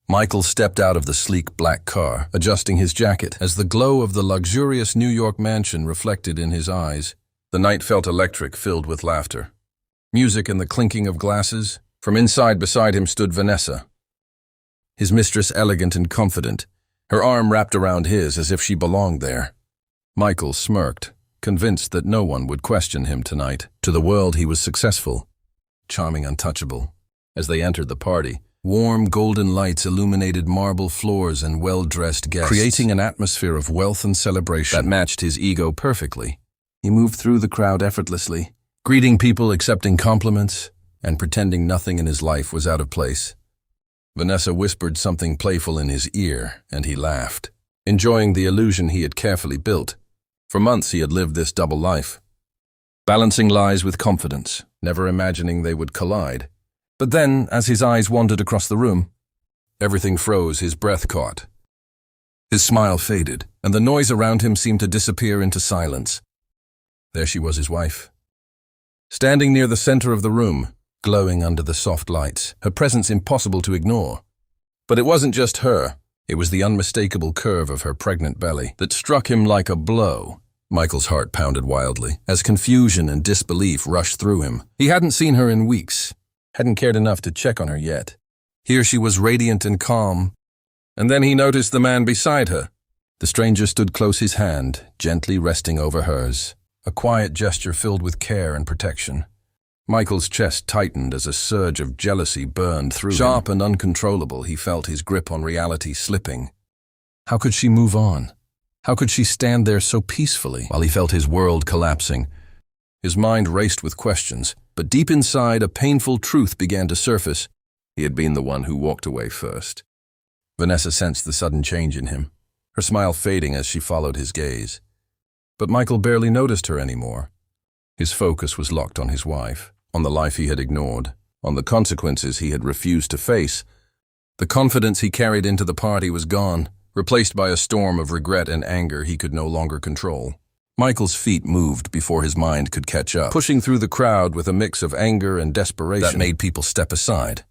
Michael stepped out of the sleek black car, adjusting his jacket as the glow of the luxurious New York mansion reflected in his eyes. The night felt electric, filled with laughter. Music and the clinking of glasses. From inside beside him stood Vanessa, his mistress, elegant and confident, her arm wrapped around his as if she belonged there. Michael smirked, convinced that no one would question him tonight. To the world he was successful, charming, untouchable. As they entered the party, warm golden lights illuminated marble floors and well-dressed guests, creating an atmosphere of wealth and celebration that matched his ego perfectly. He moved through the crowd effortlessly, greeting people, accepting compliments, and pretending nothing in his life was out of place. Vanessa whispered something playful in his ear, and he laughed, enjoying the illusion he had carefully built. For months he had lived this double life, balancing lies with confidence, never imagining they would collide. But then, as his eyes wandered across the room, everything froze, his breath caught. His smile faded, and the noise around him seemed to disappear into silence. There she was, his wife, standing near the center of the room, glowing under the soft lights, her presence impossible to ignore. But it wasn't just her. It was the unmistakable curve of her pregnant belly that struck him like a blow. Michael's heart pounded wildly as confusion and disbelief rushed through him. He hadn't seen her in weeks, hadn't cared enough to check on her yet. Here she was, radiant and calm, and then he noticed the man beside her. The stranger stood close, his hand gently resting over hers, a quiet gesture filled with care and protection. Michael's chest tightened as a surge of jealousy burned through him. Sharp and uncontrollable, he felt his grip on reality slipping. How could she move on? How could she stand there so peacefully while he felt his world collapsing? His mind raced with questions, but deep inside a painful truth began to surface. He had been the one who walked away first. Vanessa sensed the sudden change in him, her smile fading as she followed his gaze. But Michael barely noticed her anymore. His focus was locked on his wife, on the life he had ignored, on the consequences he had refused to face. The confidence he carried into the party was gone, replaced by a storm of regret and anger he could no longer control. Michael's feet moved before his mind could catch up, pushing through the crowd with a mix of anger and desperation that made people step aside.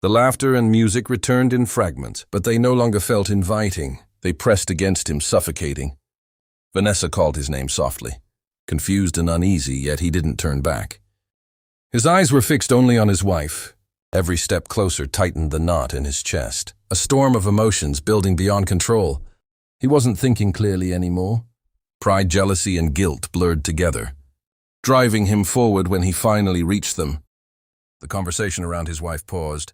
The laughter and music returned in fragments, but they no longer felt inviting. They pressed against him, suffocating. Vanessa called his name softly, confused and uneasy, yet he didn't turn back. His eyes were fixed only on his wife. Every step closer tightened the knot in his chest, a storm of emotions building beyond control. He wasn't thinking clearly anymore. Pride, jealousy, and guilt blurred together, driving him forward when he finally reached them. The conversation around his wife paused.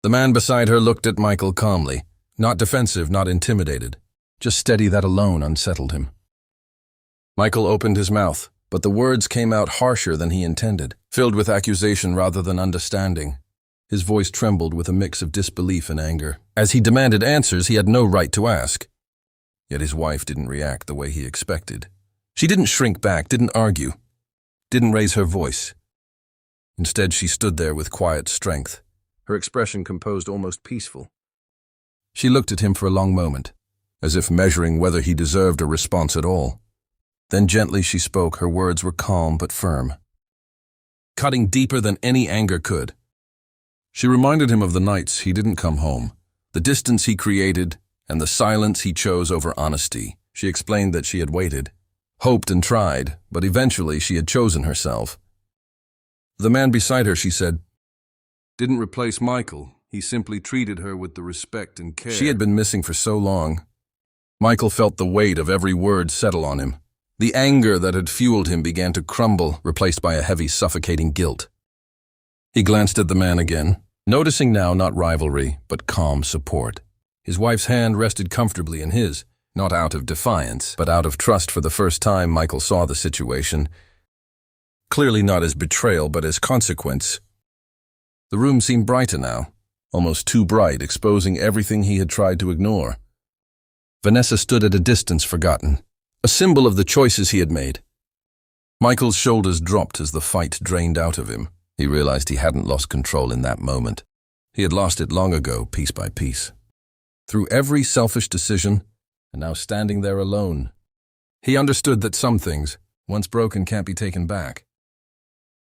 The man beside her looked at Michael calmly, not defensive, not intimidated. Just steady. That alone unsettled him. Michael opened his mouth, but the words came out harsher than he intended, filled with accusation rather than understanding. His voice trembled with a mix of disbelief and anger. As he demanded answers he had no right to ask. Yet his wife didn't react the way he expected. She didn't shrink back, didn't argue, didn't raise her voice. Instead, she stood there with quiet strength, her expression composed, almost peaceful. She looked at him for a long moment, as if measuring whether he deserved a response at all. Then gently she spoke. Her words were calm but firm, cutting deeper than any anger could. She reminded him of the nights he didn't come home, the distance he created, and the silence he chose over honesty. She explained that she had waited, hoped and tried, but eventually she had chosen herself. The man beside her, she said, didn't replace Michael. He simply treated her with the respect and care she had been missing for so long. Michael felt the weight of every word settle on him. The anger that had fueled him began to crumble, replaced by a heavy, suffocating guilt. He glanced at the man again, noticing now not rivalry, but calm support. His wife's hand rested comfortably in his, not out of defiance, but out of trust. For the first time, Michael saw the situation, clearly not as betrayal, but as consequence. The room seemed brighter now, almost too bright, exposing everything he had tried to ignore. Vanessa stood at a distance, forgotten, a symbol of the choices he had made. Michael's shoulders dropped as the fight drained out of him. He realized he hadn't lost control in that moment. He had lost it long ago, piece by piece. Through every selfish decision, and now standing there alone. He understood that some things, once broken, can't be taken back.